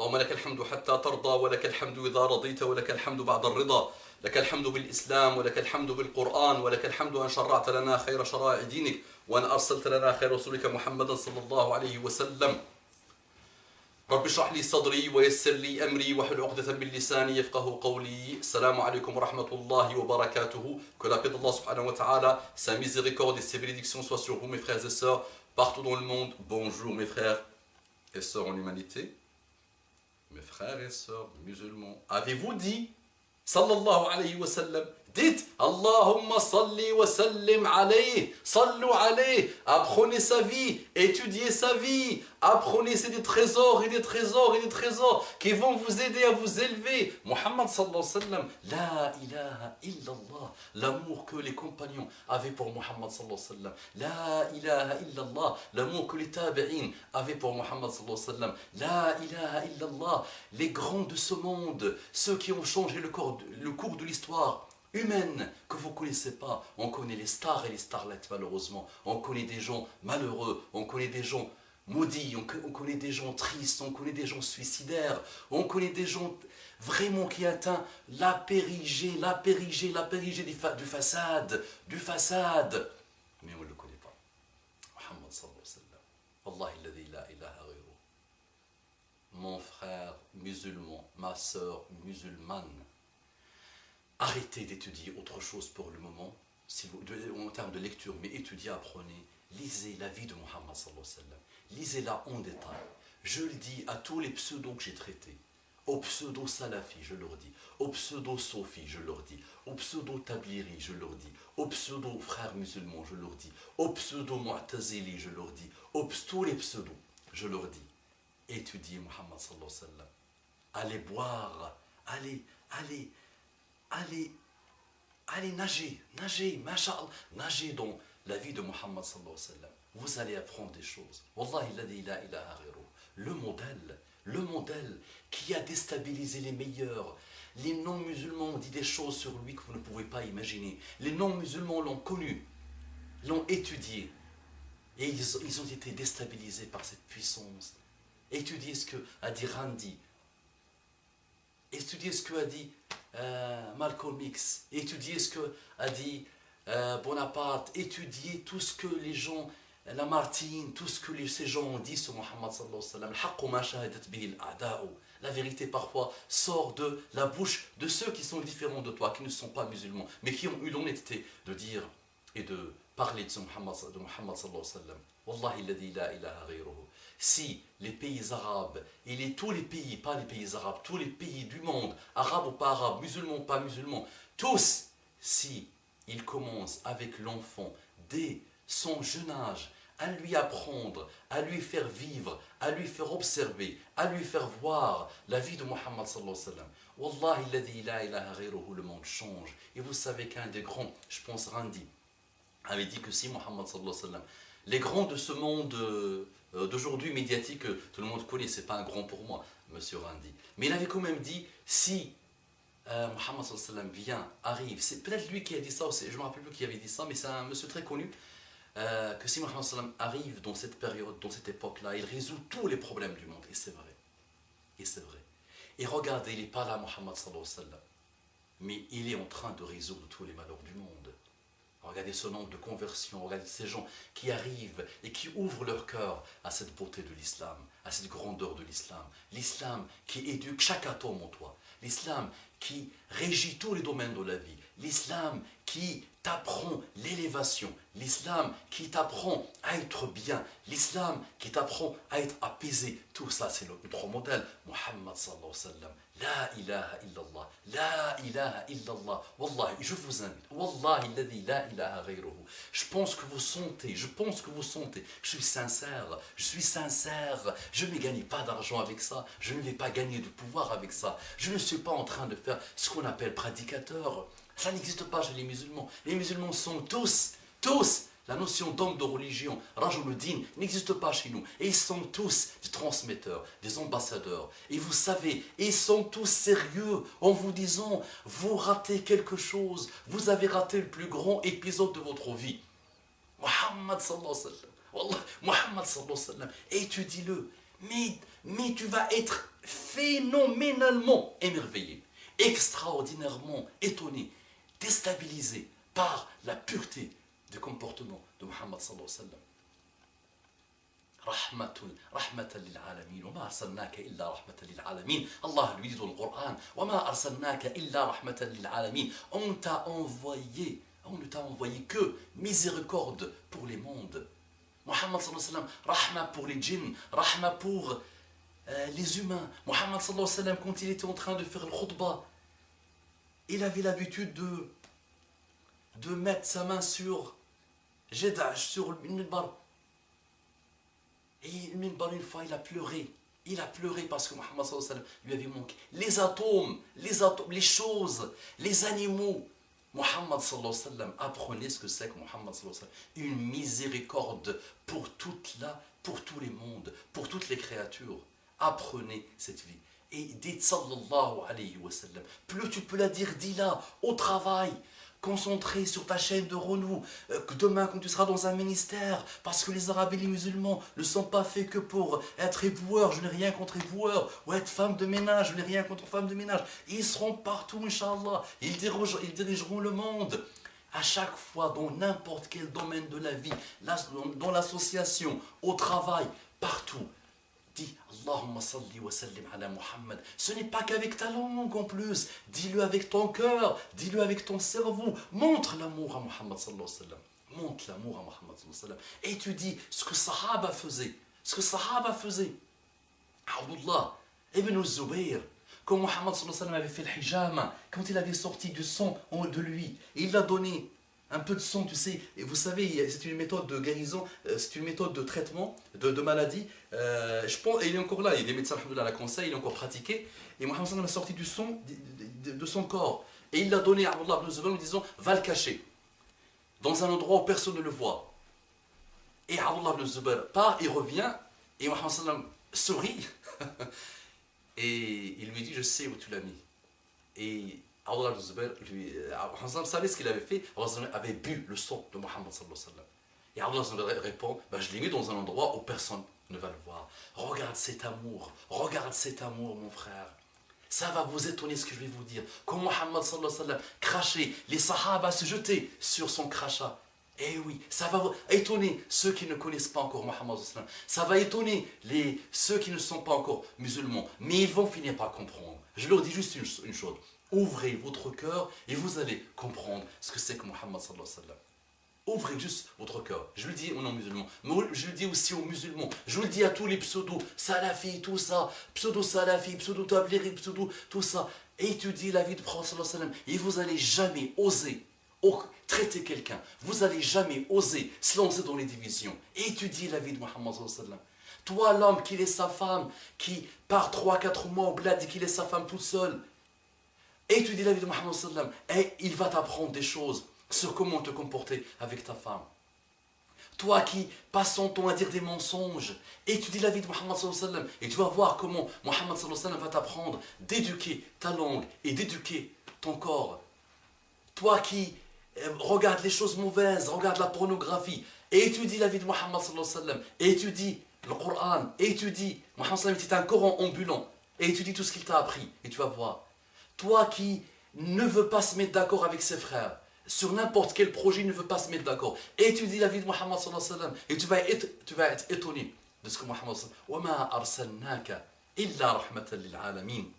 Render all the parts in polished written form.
اللهم لك الحمد حتى ترضى ولك الحمد إذا رضيت ولك الحمد بعد الرضا. لك الحمد بالإسلام ولك الحمد بالقرآن ولك الحمد أن شرعت لنا خير شرائع دينك وأن أرسلت لنا خير رسولك محمدا صلى الله عليه وسلم. رب اشرح لي صدري ويسر لي أمري واحلل عقدة من لساني يفقه قولي. السلام عليكم ورحمة الله وبركاته. Que la paix d'Allah subhanahu wa ta'ala, sa miséricorde et ses bénédictions soient sur vous mes frères et sœurs partout dans le monde. Bonjour mes frères et sœurs en humanité, mes frères et sœurs musulmans. Avez-vous dit sallallahu alayhi wa sallam? Dites Allahumma salli wa sallim alayhi, sallu alayhi. Apprenez sa vie, étudiez sa vie, apprenez, c'est des trésors et des trésors et des trésors qui vont vous aider à vous élever. Muhammad sallallahu alayhi wa sallam, la ilaha illallah, l'amour que les compagnons avaient pour Muhammad sallallahu alayhi wa sallam. La ilaha illallah, l'amour que les tabi'in avaient pour Muhammad sallallahu alayhi wa sallam. La ilaha illallah, les grands de ce monde, ceux qui ont changé le cours de l'histoire humaine que vous ne connaissez pas. On connaît les stars et les starlettes malheureusement. On connaît des gens malheureux, on connaît des gens maudits, on connaît des gens tristes, on connaît des gens suicidaires, on connaît des gens vraiment qui atteignent l'apérigée du façade, mais on ne le connaît pas. Muhammad sallallahu alayhi wa sallam. Wallahi alladhi la ilaha ghayruh. Mon frère musulman, ma sœur musulmane, arrêtez d'étudier autre chose pour le moment, en termes de lecture, mais étudiez, apprenez, lisez la vie de Muhammad sallallahu alayhi wa sallam, lisez-la en détail. Je le dis à tous les pseudos que j'ai traités, aux pseudo-salafis, je leur dis, aux pseudo-sofis, je leur dis, aux pseudo-tabliri, je leur dis, aux pseudo-frères musulmans, je leur dis, aux pseudo-mu'tazili, je leur dis, tous les pseudos, je leur dis, étudiez Muhammad sallallahu alayhi wa sallam, allez boire, allez nager, masha'Allah, nager dans la vie de Muhammad sallallahu alayhi wa sallam. Vous allez apprendre des choses. Wallahi la ilaha ghayruh. Le modèle qui a déstabilisé les meilleurs. Les non-musulmans ont dit des choses sur lui que vous ne pouvez pas imaginer. Les non-musulmans l'ont connu, l'ont étudié. Et ils ont été déstabilisés par cette puissance. Étudiez ce que a dit Randi. Étudiez ce que a dit Malcolm X, étudiez ce que a dit Bonaparte, étudiez tout ce que les gens, Lamartine, tout ce que ces gens ont dit sur Muhammad sallallahu alayhi wa sallam. La vérité parfois sort de la bouche de ceux qui sont différents de toi, qui ne sont pas musulmans, mais qui ont eu l'honnêteté de dire et de parler de Muhammad sallallahu alayhi wa sallam. Wallahi alladhi la ilaha ghayruhu. Si les pays arabes, et tous les pays, pas les pays arabes, tous les pays du monde, arabes ou pas arabes, musulmans ou pas musulmans, tous, si ils commencent avec l'enfant dès son jeune âge, à lui apprendre, à lui faire vivre, à lui faire observer, à lui faire voir la vie de Muhammad sallallahu alayhi wa sallam, wallahi alladhi la ilaha ghayruhu, le monde change. Et vous savez qu'un des grands, je pense Randi, avait dit que si Muhammad sallallahu alayhi wa sallam, les grands de ce monde d'aujourd'hui médiatique que tout le monde connaît, c'est pas un grand pour moi, monsieur Randi, mais il avait quand même dit si Muhammad sallallahu alayhi wa sallam vient, arrive, c'est peut-être lui qui a dit ça aussi, je ne me rappelle plus qui avait dit ça, mais c'est un monsieur très connu, que si Muhammad sallallahu alayhi wa sallam arrive dans cette période, dans cette époque-là, il résout tous les problèmes du monde, et c'est vrai, et regardez, il n'est pas là Muhammad sallallahu alayhi wa sallam, mais il est en train de résoudre tous les malheurs du monde. Regardez ce nombre de conversions, regardez ces gens qui arrivent et qui ouvrent leur cœur à cette beauté de l'islam, à cette grandeur de l'islam. L'islam qui éduque chaque atome en toi. L'islam qui régit tous les domaines de la vie. L'islam qui t'apprend l'élévation. L'islam qui t'apprend à être bien. L'islam qui t'apprend à être apaisé. Tout ça, c'est notre modèle. Muhammad sallallahu alayhi wa sallam. La ilaha illallah. La ilaha illallah. Wallahi, je vous invite. Wallahi alladhi la ilaha ghayruhu. Je pense que vous sentez. Je suis sincère. Je ne gagne pas d'argent avec ça. Je ne vais pas gagner de pouvoir avec ça. Je ne suis pas en train de faire ce qu'on appelle prédicateur. Ça n'existe pas chez les musulmans. Les musulmans sont tous, la notion d'homme de religion, Rajuluddin, n'existe pas chez nous. Et ils sont tous des transmetteurs, des ambassadeurs. Et vous savez, ils sont tous sérieux en vous disant, vous ratez quelque chose, vous avez raté le plus grand épisode de votre vie. Muhammad sallallahu alayhi wa sallam, Wallah, Muhammad sallallahu alayhi wa sallam, étudie-le. Mais mais tu vas être phénoménalement émerveillé, extraordinairement étonné, déstabilisé par la pureté du comportement de Muhammad sallallahu alayhi wa sallam. رحمة للعالمين وما أرسلناك إلا رحمة للعالمين. Allah lui dit dans le Coran وما أرسلناك إلا رحمة للعالمين. On t'a envoyé, on ne t'a envoyé que miséricorde pour les mondes. Muhammad sallallahu alayhi wa sallam, rahma pour les djinns, rahma pour les humains. Muhammad sallallahu alayhi wa sallam, quand il était en train de faire le khutbah, il avait l'habitude de mettre sa main sur Jeddah, sur le minbar. Et le minbar, une fois, il a pleuré. Il a pleuré parce que Muhammad sallallahu alayhi wa sallam lui avait manqué. Les atomes, les choses, les animaux. Muhammad sallallahu alayhi wa sallam, apprenez ce que c'est que Muhammad sallallahu alayhi wa sallam. Une miséricorde pour pour tous les mondes, pour toutes les créatures. Apprenez cette vie. Et dites sallallahu alayhi wa sallam. Plus tu peux la dire, dis-la au travail. Concentré sur ta chaîne de renouveau, demain quand tu seras dans un ministère, parce que les Arabes et les musulmans ne sont pas faits que pour être éboueurs, je n'ai rien contre éboueurs, ou être femme de ménage, je n'ai rien contre femme de ménage, ils seront partout, Inch'Allah, ils dirigeront le monde, à chaque fois, dans n'importe quel domaine de la vie, dans l'association, au travail, partout. Dis Allahumma salli wa sallim ala Muhammad. Ce n'est pas qu'avec ta langue en plus. Dis-le avec ton cœur. Dis-le avec ton cerveau. Montre l'amour à Muhammad sallallahu alayhi wa sallam. Montre l'amour à Muhammad sallallahu alayhi wa sallam. Et tu dis ce que Sahaba faisait. Ce que Sahaba faisait. Abdullah ibn Zubayr. Quand Muhammad sallallahu alayhi wa sallam avait fait le hijama, quand il avait sorti du sang de lui, il l'a donné. Un peu de sang, tu sais, et vous savez, c'est une méthode de guérison, c'est une méthode de traitement de maladie. Je pense, et il est encore là, il y a des médecins la conseillent, il est encore pratiqué. Et Mohammed sallam a sorti du sang de son corps. Et il l'a donné à Abdullah ibn Zubayr en lui disant, va le cacher, dans un endroit où personne ne le voit. Et Abdullah ibn Zubayr part, il revient, et Mohammed sallam sourit. Et il lui dit, je sais où tu l'as mis. Et Abdullah ibn Zubayr, Muhammad savait ce qu'il avait fait. Abdullah avait bu le sang de Muhammad sallallahu alayhi wa sallam. Et Abdullah ibn Zubayr répond, je l'ai mis dans un endroit où personne ne va le voir. Regarde cet amour mon frère. Ça va vous étonner ce que je vais vous dire. Quand Muhammad sallallahu alayhi wa sallam crachait, les sahaba se jetaient sur son crachat. Eh oui, ça va étonner ceux qui ne connaissent pas encore Muhammad sallallahu alayhi wa sallam. Ça va étonner ceux qui ne sont pas encore musulmans. Mais ils vont finir par comprendre. Je leur dis juste une chose. Ouvrez votre cœur et vous allez comprendre ce que c'est que Muhammad sallallahu alayhi wa sallam. Ouvrez juste votre cœur. Je le dis aux non-musulmans, mais je le dis aussi aux musulmans. Je le dis à tous les pseudo-salafis, tout ça, pseudo-salafis, pseudo-tablighi, pseudo, tout ça. Étudiez la vie de Prophète sallallahu alayhi wa sallam et vous n'allez jamais oser traiter quelqu'un. Vous n'allez jamais oser se lancer dans les divisions. Étudiez la vie de Muhammad sallallahu alayhi wa sallam. Toi, l'homme qui laisse sa femme, qui part 3-4 mois au bled et qui laisse sa femme toute seule, étudie la vie de Muhammad sallallahu alayhi wa sallam et il va t'apprendre des choses sur comment te comporter avec ta femme. Toi qui passes ton temps à dire des mensonges, étudie la vie de Muhammad sallallahu alayhi wa sallam et tu vas voir comment Muhammad sallallahu alayhi wa sallam va t'apprendre d'éduquer ta langue et d'éduquer ton corps. Toi qui regardes les choses mauvaises, regarde la pornographie, étudie la vie de Muhammad sallallahu alayhi wa sallam, étudie le Coran, étudie Muhammad sallallahu alayhi wa sallam était un Coran ambulant, et étudie tout ce qu'il t'a appris et tu vas voir. Toi qui ne veux pas se mettre d'accord avec ses frères, sur n'importe quel projet, il ne veut pas se mettre d'accord. Étudie la vie de Muhammad sallallahu alayhi wa sallam et tu vas être étonné de ce que Muhammad sallallahu alayhi wa sallam. وَمَا أَرْسَلْنَاكَ إِلَّا رَحْمَةً لِلْعَالَمِينَ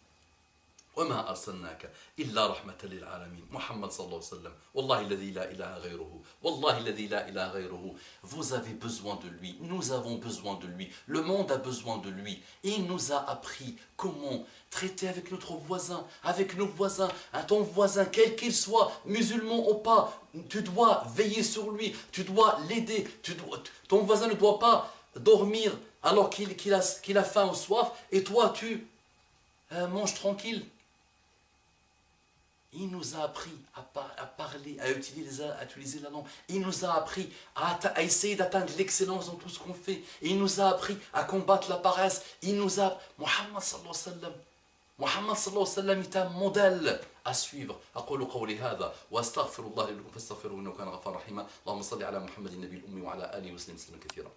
وما أرسلناك إلا رحمة للعالمين محمد صلى الله عليه وسلم والله الذي لا إله غيره والله الذي لا إله غيره. Vous avez besoin de lui, nous avons besoin de lui, le monde a besoin de lui. Il nous a appris comment traiter avec notre voisin, avec nos voisins, à ton voisin quel qu'il soit, musulman ou pas, tu dois veiller sur lui, tu dois l'aider, ton voisin ne doit pas dormir alors qu'il a faim ou soif et toi tu manges tranquille. Il nous a appris à parler, à utiliser la langue. Il nous a appris à essayer d'atteindre l'excellence dans tout ce qu'on fait. Il nous a appris à combattre la paresse. Muhammad sallallahu alayhi wa sallam. Muhammad sallallahu alayhi wa sallam est un modèle à suivre. أقول قولي هذا وأستغفر الله لكم فاستغفروه إنه كان غفارا رحيما. اللهم صل على محمد النبي الأمي وعلى آله وسلم كثيرا.